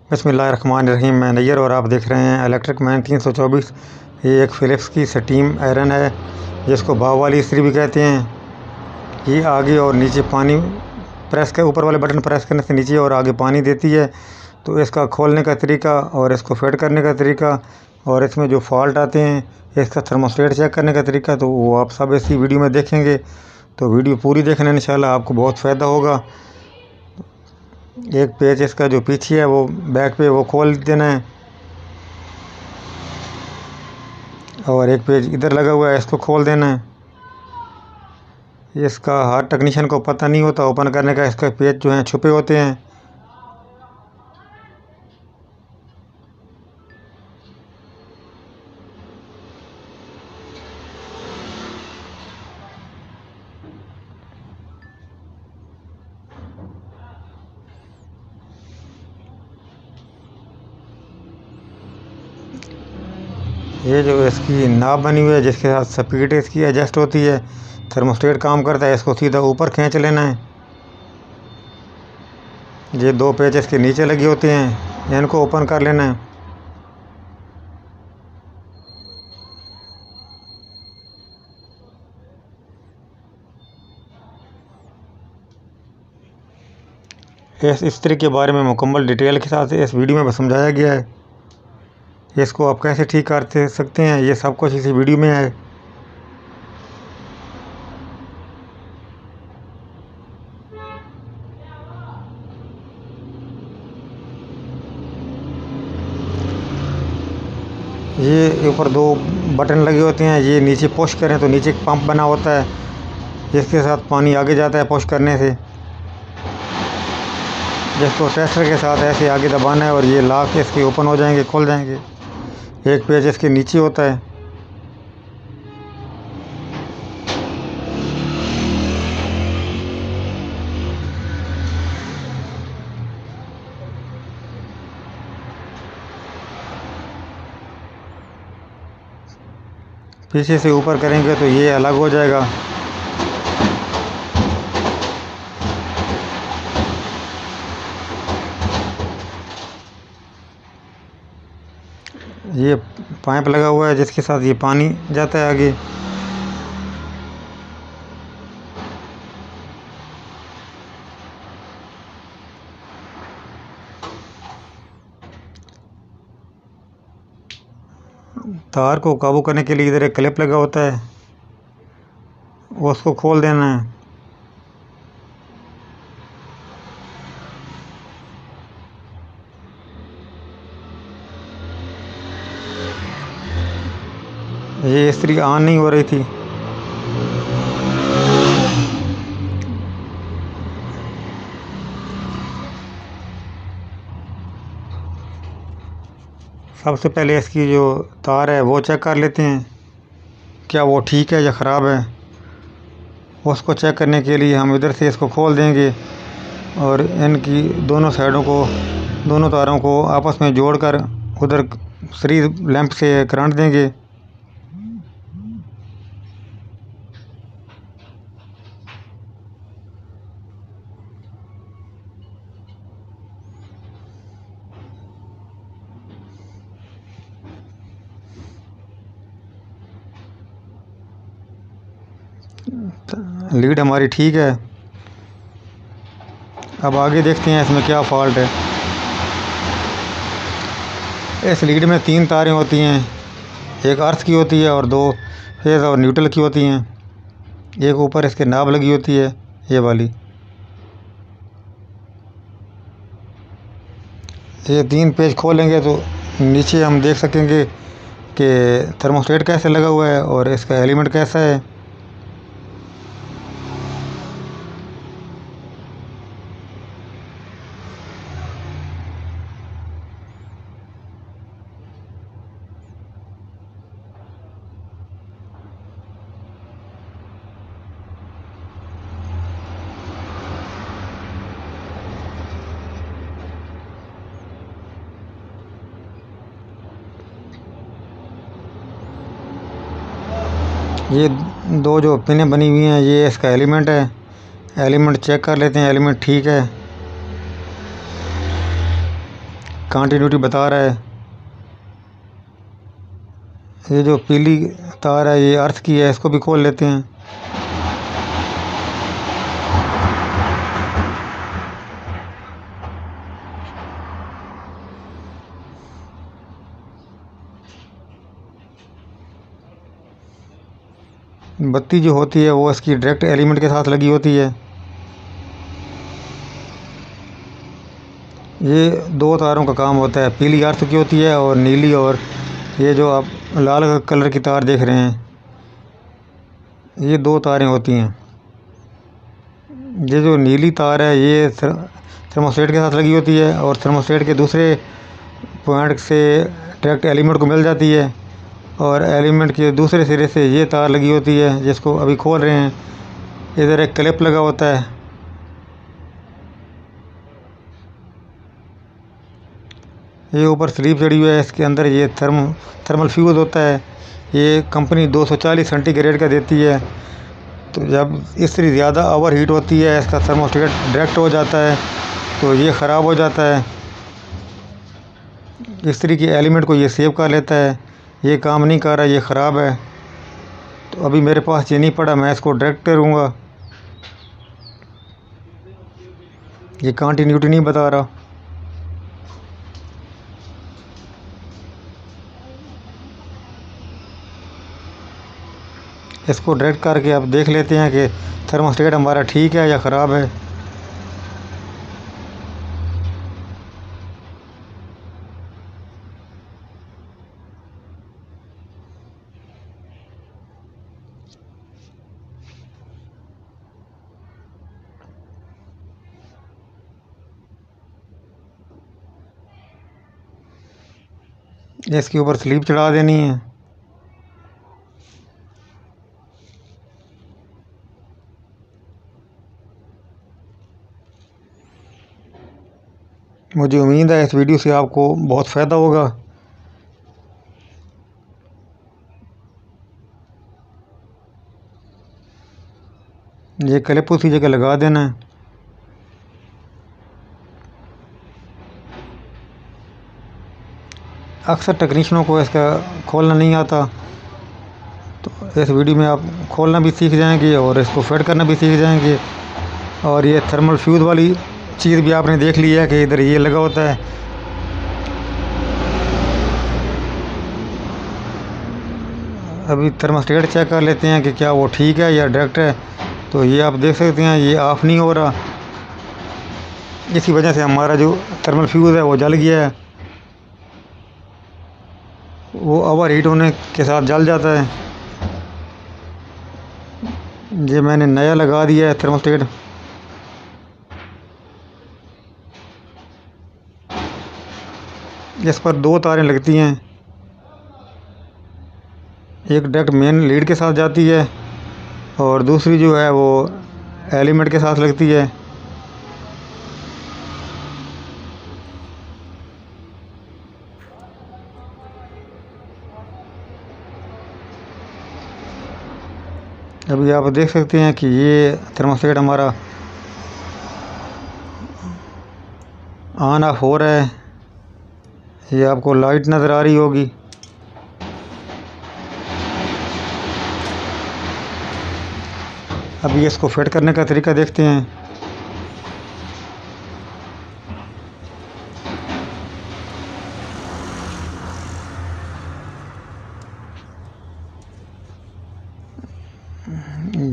बिस्मिल्लाहिर्रहमानिर्रहीम। मैं नैयर और आप देख रहे हैं इलेक्ट्रिक मैन 324। ये एक फ़िलिप्स की स्टीम आयरन है जिसको भाव वाली इस्त्री भी कहते हैं। ये आगे और नीचे पानी प्रेस के ऊपर वाले बटन प्रेस करने से नीचे और आगे पानी देती है। तो इसका खोलने का तरीका और इसको फिट करने का तरीका और इसमें जो फॉल्ट आते हैं इसका थर्मोस्टेट चेक करने का तरीका तो वो आप सब इसी वीडियो में देखेंगे। तो वीडियो पूरी देखना, इंशाल्लाह आपको बहुत फ़ायदा होगा। एक पेज इसका जो पीछे है वो बैक पे वो खोल देना है और एक पेज इधर लगा हुआ है इसको खोल देना है। इसका हर टेक्नीशियन को पता नहीं होता ओपन करने का, इसका पेज जो हैं छुपे होते हैं। ये जो इसकी नाब बनी हुई है जिसके साथ स्पीड इसकी एडजस्ट होती है, थर्मोस्टेट काम करता है, इसको सीधा ऊपर खींच लेना है। ये दो पेच इसके नीचे लगे होते हैं, इनको ओपन कर लेना है। इस इस्त्री के बारे में मुकम्मल डिटेल के साथ इस वीडियो में समझाया गया है। इसको आप कैसे ठीक कर सकते हैं ये सब कुछ इसी वीडियो में है। ये ऊपर दो बटन लगे होते हैं, ये नीचे पुश करें तो नीचे एक पंप बना होता है जिसके साथ पानी आगे जाता है पुश करने से। जिसको टेस्टर के साथ ऐसे आगे दबाना है और ये लॉक इसके ओपन हो जाएंगे, खुल जाएंगे। एक पेज इसके नीचे होता है। पीछे से ऊपर करेंगे तो ये अलग हो जाएगा। ये पाइप लगा हुआ है जिसके साथ ये पानी जाता है आगे। तार को काबू करने के लिए इधर एक क्लिप लगा होता है, उसको खोल देना है। ये इस्त्री ऑन नहीं हो रही थी। सबसे पहले इसकी जो तार है वो चेक कर लेते हैं क्या वो ठीक है या ख़राब है। उसको चेक करने के लिए हम इधर से इसको खोल देंगे और इनकी दोनों साइडों को, दोनों तारों को आपस में जोड़कर उधर सीरीज लैंप से करंट देंगे। लीड हमारी ठीक है। अब आगे देखते हैं इसमें क्या फॉल्ट है। इस लीड में 3 तारें होती हैं, एक अर्थ की होती है और 2 फेज और न्यूट्रल की होती हैं। एक ऊपर इसके नाब लगी होती है ये वाली। ये 3 पेज खोलेंगे तो नीचे हम देख सकेंगे कि थर्मोस्टेट कैसे लगा हुआ है और इसका एलिमेंट कैसा है। ये 2 जो पिनें बनी हुई हैं ये इसका एलिमेंट है। एलिमेंट चेक कर लेते हैं, एलिमेंट ठीक है। कंटिन्यूटी बता रहा है। ये जो पीली तार है ये अर्थ की है, इसको भी खोल लेते हैं। बत्ती जो होती है वो इसकी डायरेक्ट एलिमेंट के साथ लगी होती है। ये दो तारों का काम होता है, पीली अर्थ की होती है और नीली, और ये जो आप लाल कलर की तार देख रहे हैं ये दो तारें होती हैं। ये जो नीली तार है ये थर्मोस्टेट के साथ लगी होती है और थर्मोस्टेट के दूसरे पॉइंट से डायरेक्ट एलिमेंट को मिल जाती है, और एलिमेंट के दूसरे सिरे से ये तार लगी होती है जिसको अभी खोल रहे हैं। इधर एक क्लिप लगा होता है। ये ऊपर स्लीव चढ़ी हुई है, इसके अंदर ये थर्मल फ्यूज़ होता है। ये कंपनी 240 सेंटीग्रेड का देती है। तो जब इससे ज़्यादा ओवर हीट होती है इसका थर्मोस्टेट डायरेक्ट हो जाता है तो ये ख़राब हो जाता है। इस्त्री के एलिमेंट को ये सेव कर लेता है। ये काम नहीं कर रहा, ये ख़राब है। तो अभी मेरे पास ये नहीं पड़ा, मैं इसको डायरेक्ट करूँगा। ये कंटिन्यूटी नहीं बता रहा। इसको डायरेक्ट करके आप देख लेते हैं कि थर्मोस्टेट हमारा ठीक है या ख़राब है। इसके ऊपर स्लीप चढ़ा देनी है। मुझे उम्मीद है इस वीडियो से आपको बहुत फ़ायदा होगा। ये क्लिप उसी जगह लगा देना है। अक्सर टेक्नीशियनों को इसका खोलना नहीं आता, तो इस वीडियो में आप खोलना भी सीख जाएंगे और इसको फिट करना भी सीख जाएंगे। और ये थर्मल फ्यूज़ वाली चीज़ भी आपने देख ली है कि इधर ये लगा होता है। अभी थर्मोस्टेट चेक कर लेते हैं कि क्या वो ठीक है या डायरेक्ट है। तो ये आप देख सकते हैं ये ऑफ़ नहीं हो रहा, इसी वजह से हमारा जो थर्मल फ्यूज़ है वो जल गया है। वो ओवर हीट होने के साथ जल जाता है। ये मैंने नया लगा दिया है थर्मोस्टेट। इस पर दो तारें लगती हैं, एक डायरेक्ट मेन लीड के साथ जाती है और दूसरी जो है वो एलिमेंट के साथ लगती है। अभी आप देख सकते हैं कि ये थर्मोस्टेट हमारा ऑन ऑफ हो रहा है। ये आपको लाइट नज़र आ रही होगी। अभी इसको फिट करने का तरीका देखते हैं।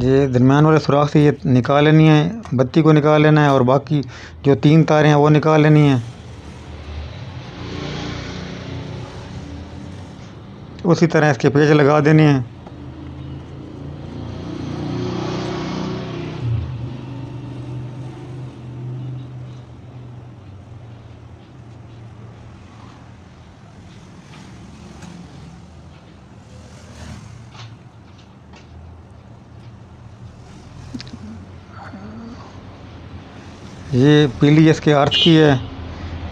ये दरम्यान वाले सुराख से ये निकाल लेनी है, बत्ती को निकाल लेना है और बाकी जो तीन तारें हैं वो निकाल लेनी है। उसी तरह इसके पेच लगा देने हैं। ये पीली इसके अर्थ की है,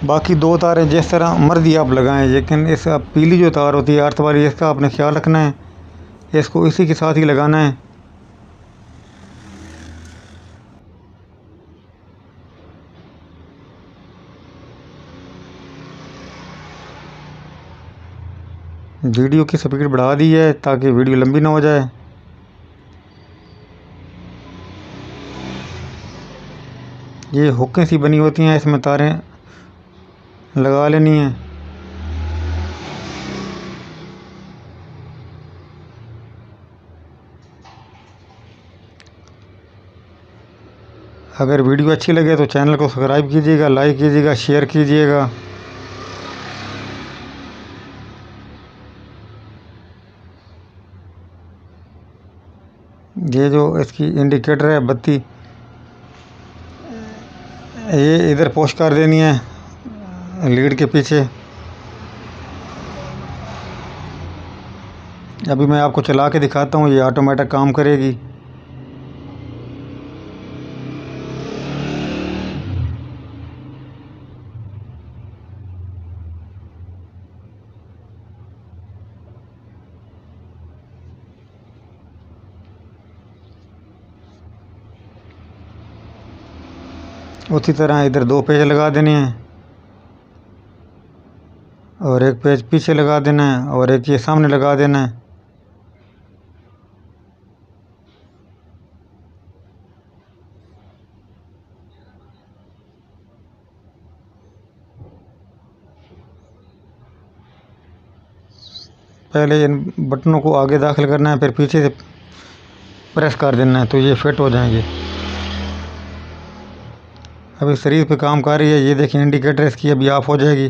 बाकी दो तारें जिस तरह मर्जी आप लगाएं, लेकिन इस पीली जो तार होती है अर्थ वाली, इसका आपने ख्याल रखना है, इसको इसी के साथ ही लगाना है। वीडियो की स्पीड बढ़ा दी है ताकि वीडियो लंबी ना हो जाए। ये हुकें सी बनी होती हैं, इसमें तारें लगा लेनी है। अगर वीडियो अच्छी लगे तो चैनल को सब्सक्राइब कीजिएगा, लाइक कीजिएगा, शेयर कीजिएगा। ये जो इसकी इंडिकेटर है बत्ती, ये इधर पोस्ट कर देनी है लीड के पीछे। अभी मैं आपको चला के दिखाता हूँ, ये ऑटोमेटिक काम करेगी। उसी तरह इधर 2 पेज लगा देने हैं और एक पेज पीछे लगा देना है और एक ये सामने लगा देना है। पहले इन बटनों को आगे दाखिल करना है, फिर पीछे से प्रेस कर देना है तो ये फिट हो जाएंगे। अभी शरीर पे काम कर रही है, ये देखिए इंडिकेटर इसकी अभी ऑफ हो जाएगी।